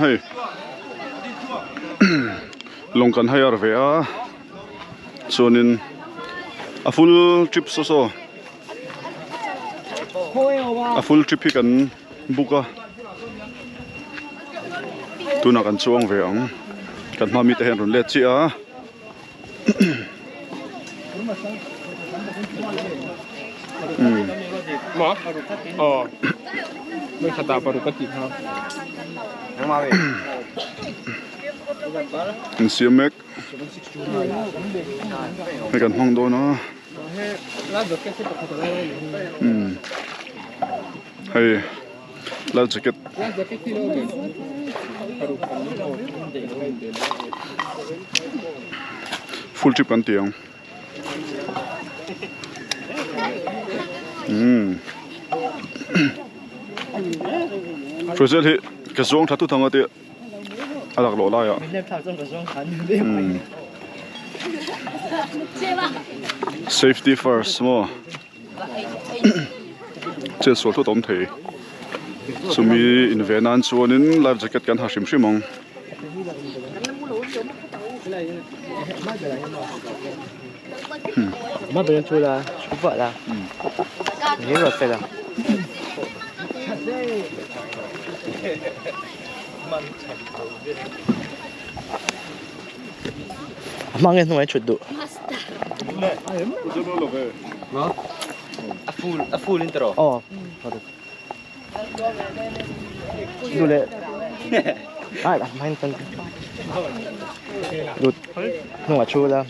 ให้ลงกันให้อาร์เวียส่วนนึงfull trip so full trip กันบุกตัวนักกันช่วงเวียงกันมามีแต่เห็นรุ่นเล็กเชียหมออ๋อไม่ขตาปารุกติครับยังมาเลยเสียเมกให้กันห้องโดนนะให้ลาแจ็คเก็ตฟูลทริปกันเตียงช่วยเสียที่กระทรวงทัตุทางอะไรอะไรก็หล่อได้อะsafety first มั้งเจ้าส่วนทุกต้นทีสมีอินเวนันส่วนนี้ไลฟ์แจ็คเก็ตกันหาชิมมั้งมาเป็นชัวร์ชัวร์ละนี่รถไฟละมังเงินหน่วยชุดดูฟูลอินเตอร์อ๋อดูเลยไม่เป็นดูหน่วยชัวร์ละ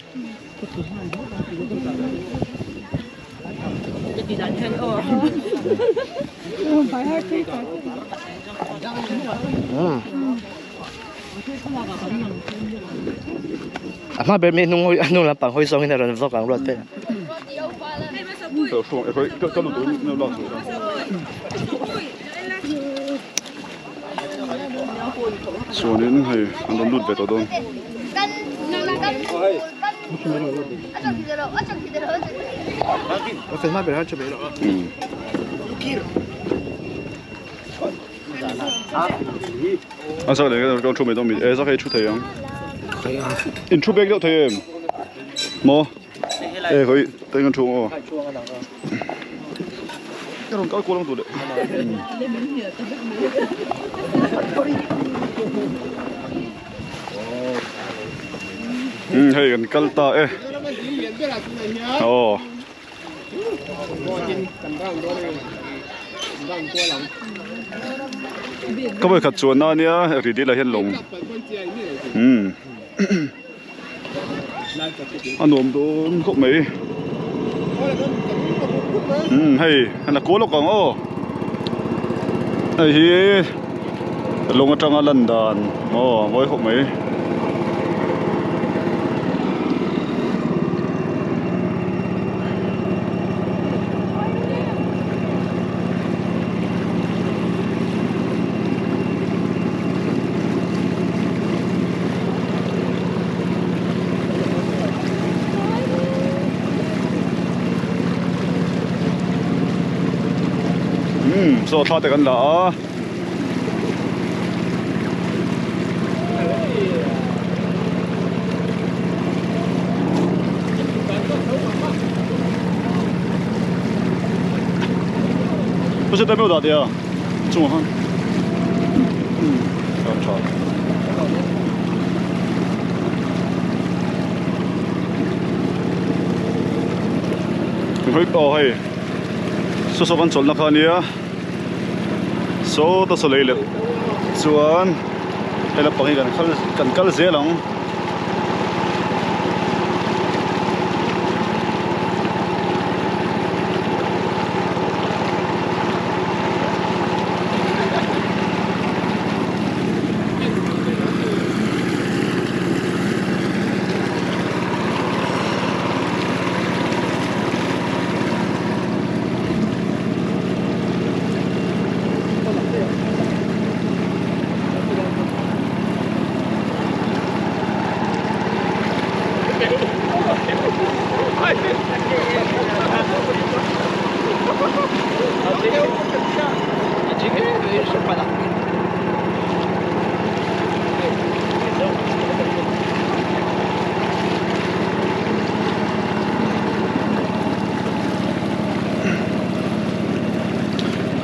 มาเป็นเมนูนู่นละปังหอยซองนี่เราจะต้องการรสเต้เดี๋ยวช่วงก็รู้ตัวนี่รอดสุดส่วนนี้ให้อันนั้นรุ่นไปต่อต้นเป็นมาเป็นฮัทเชเบลสักเดี๋ยวก็ช่วยไม่ต้องมีสักให้ชุดเทียงอินชุดเบกเดียวเทียมหมอเขาเต็งกันช่วงอ๋อก็ลองก็ลองตัวเด็กให้กันกัลตาโอ้ก็ไปขัดส่วนหน้านี้รีดีละเห็นลงอันนมโดนก็ไม่ให้อันนั้นโกลกองโอ้ไอ้ที่ลงมาจังลันดานโอ้ไว้ก็ไม่โซ่ทอดแต่กันเหรอ不是代表打的呀，中汉，要炒。你可以搞嘿，说说完做那看你啊。so ta solei le chuan hela pangi kan kal zelang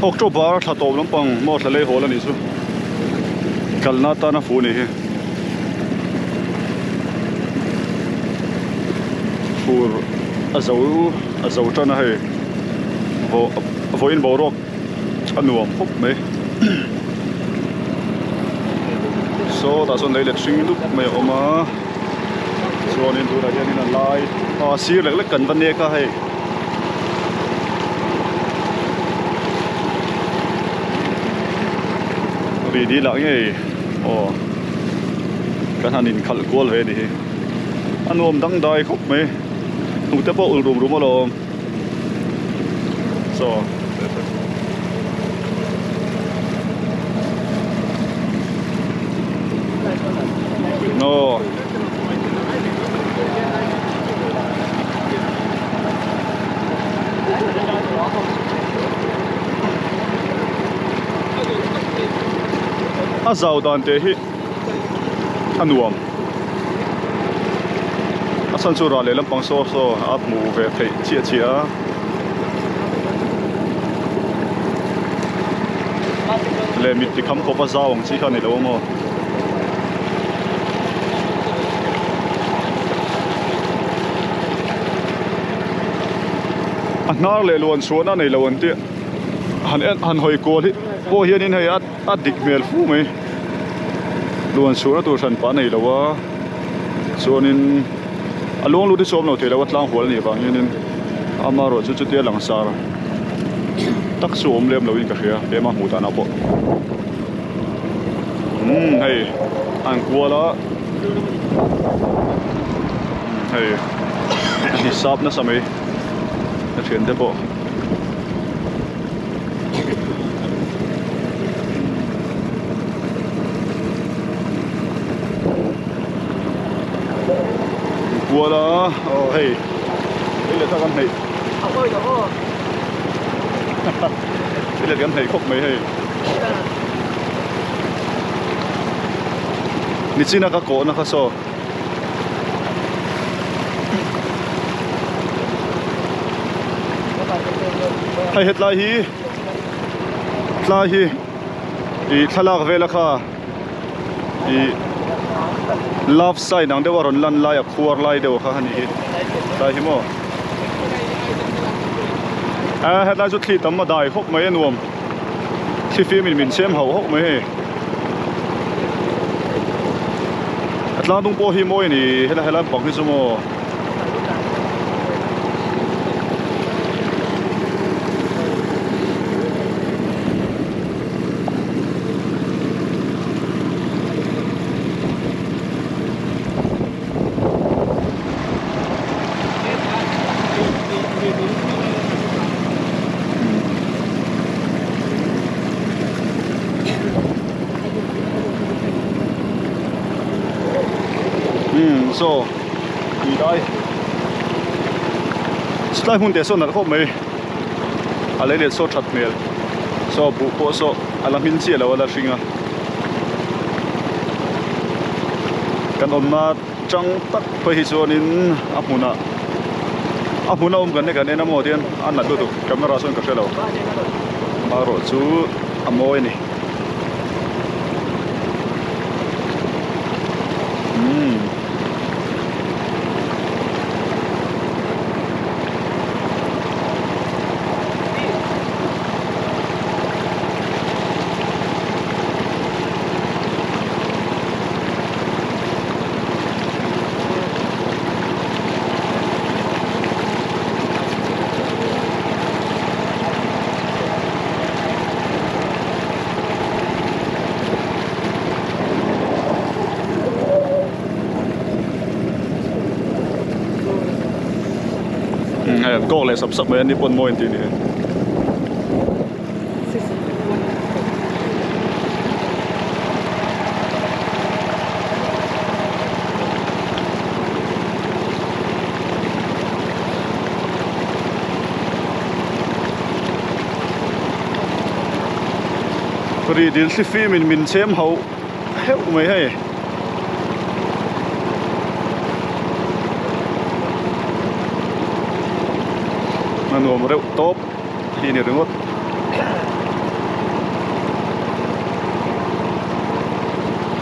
October thla to lampang mo thla lei hol ani chu kalna ta na fu ni hi fur azau tana hai vo in borok anuam hop me so ta son leile thing lup me oma chuan in tura hian in lai sir lek lek kan van ne ka hai ri di la nge kan hanin khal kol ve ni anuam dang dai khop me tu te po ul rum lo so no azau dan te hi anuam asan chu ra le lampang so at mu ve thei chia le mit ti kham ko pa zawng chi kha ni lo mo nar le lon suana nei lo an ti han hoi ko hi po hian in hei at dik mel fu mai lon suana tur san pa nei lo wa chuanin along lu di som lo the lo tlang hol ni bang hian in amaro chu te lang sar tak som lem lo in ka hria be ma mu ta na po hei an kuala hei ni sap na samai na thian te po kuala hei ile ta kan hei ôi trời ơi ile kan hei khop mai hei ni china ka ko na ka so hai het lai hi i thalak vela kha i love sign ang dewa ron lan lai a khuar lai dewa kha hani tai hi mo het lai chu thli tam ma dai khop mai anuam thi fi min chem ho hok mai he atlang tung po hi moi ni hela pang ni chu mo so đi đây slide hun de so na khop mai a le le so that mel so bu po so ala min chi la wala ringa kan om na chang tak pe hi zonin apuna kan ne kan ena mo dian an na du camera son ka shelo maro chu amoi ni có lẽ sắp sắp mấy anh đi buôn môi thì này vì đến khi phim mình xem hậu hết mấy hay nó nôm rượu tốt thì này đúng không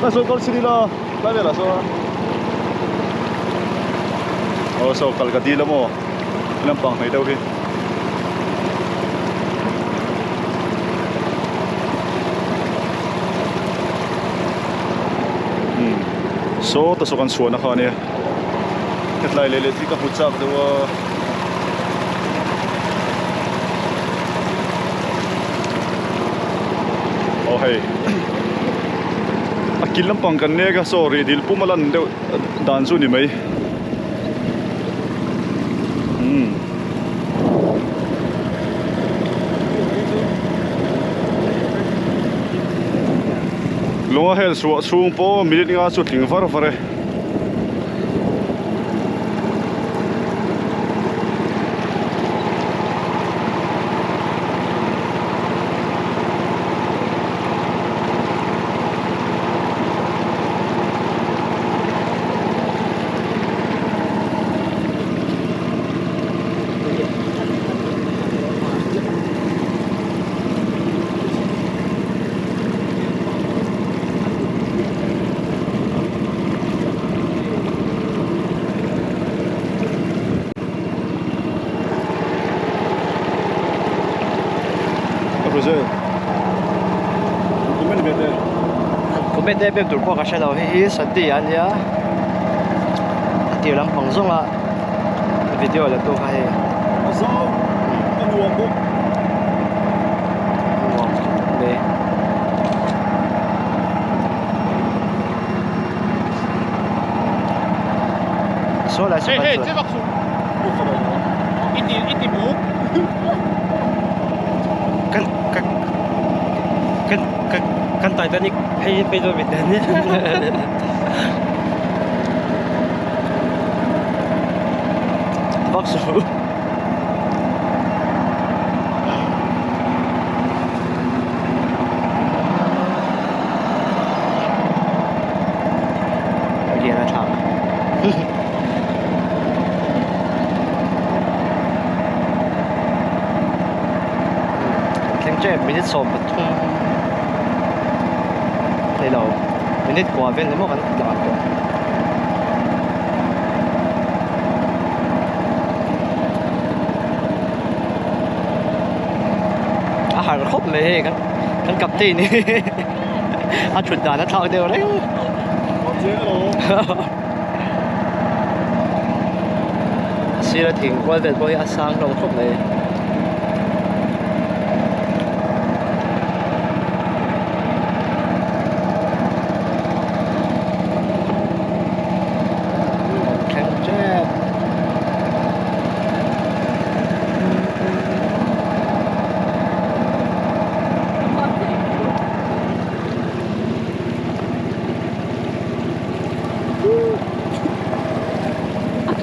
那说搞起了，那边了说。哦，说搞个地了么？那帮没到去。so ta so kan suan kha ne katlai le ti ka puchak dewa oh hey akil lampang kan ne ga sorry dil pumalan de dan su ni mai Lunga hel suung po minit nga su ting far fare bên đây bên tụi cô cái xe đầu hi sẵn tiền anh nhá tiền lắm bằng dung là video là tôi hay sao anh uống không đấy số là số hey,这个书，一点五。ขั้นตอนนี้ให้ไปโดนแบบนี้บ็อกซ์เดี๋ยวนะทำแข่งเจ็บไม่ได้สอบปทุมในเราไม่ได้กลัวเป็นแต่เมื่อกันหลับตัวอาหารครบเลยกันกับที่นี่อาชุดด่านนั่นทางเดียวเลยสิเราถึงวันเด็ดวันอาสางเราครบเลย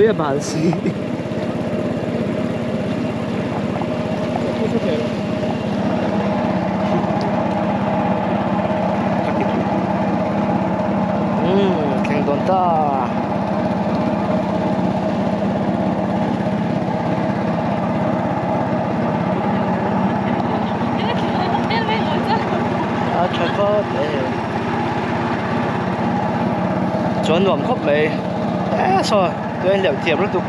对吧？是。挺多的。啊，全部chuẩn rộm khóc mày. Sao? Tôi anh liệu thiệp rất tục.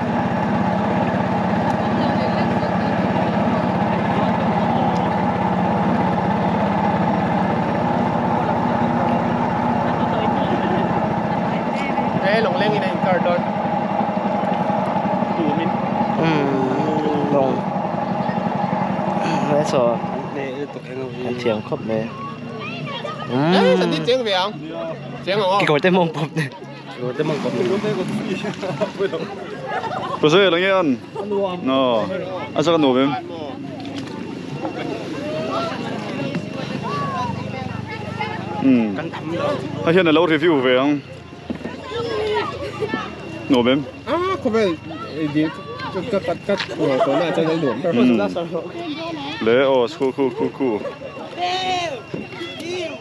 Lồng lên này cardon. Đủ mình. Lồng. Đấy sao? Anh thiệp khóc mày. Sẵn đi tiếng về không? Tiếng không? Cái gọi tên mông bụp này. Gọi tên mông bụp này. Proszę, Langian. No. A co nowym? A hiện là lâu review về không? Nowym. Không phải đi cắt tối nay cho nó đủ. Lẽ cool.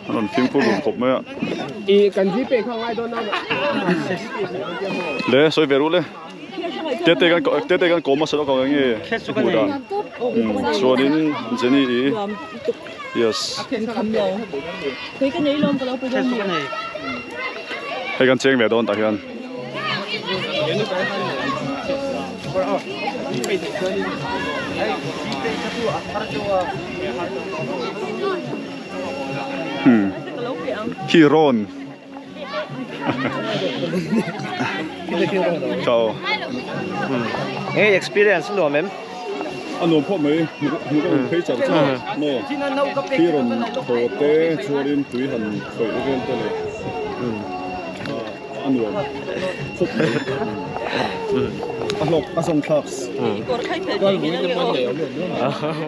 Nó phim phụ lục khop mấy ạ. Cần gì về không ai đâu nào. Lẽ soi về luôn lẽ. Tết gan có mà sao có cái gì? Phụ đàn. Số đến Jenny. Yes.佢跟你兩個老闆都 hay kan cheng ve don ta hian Hiron chào Nghe experience luôn mem. anh ôm phom mấy người có thấy chặt chẽ nó Hiron hồ tế cho đến túi hẳn khởi lên tới này anh ôm phúc anh lộc anh song class Con muốn cái vấn đề ở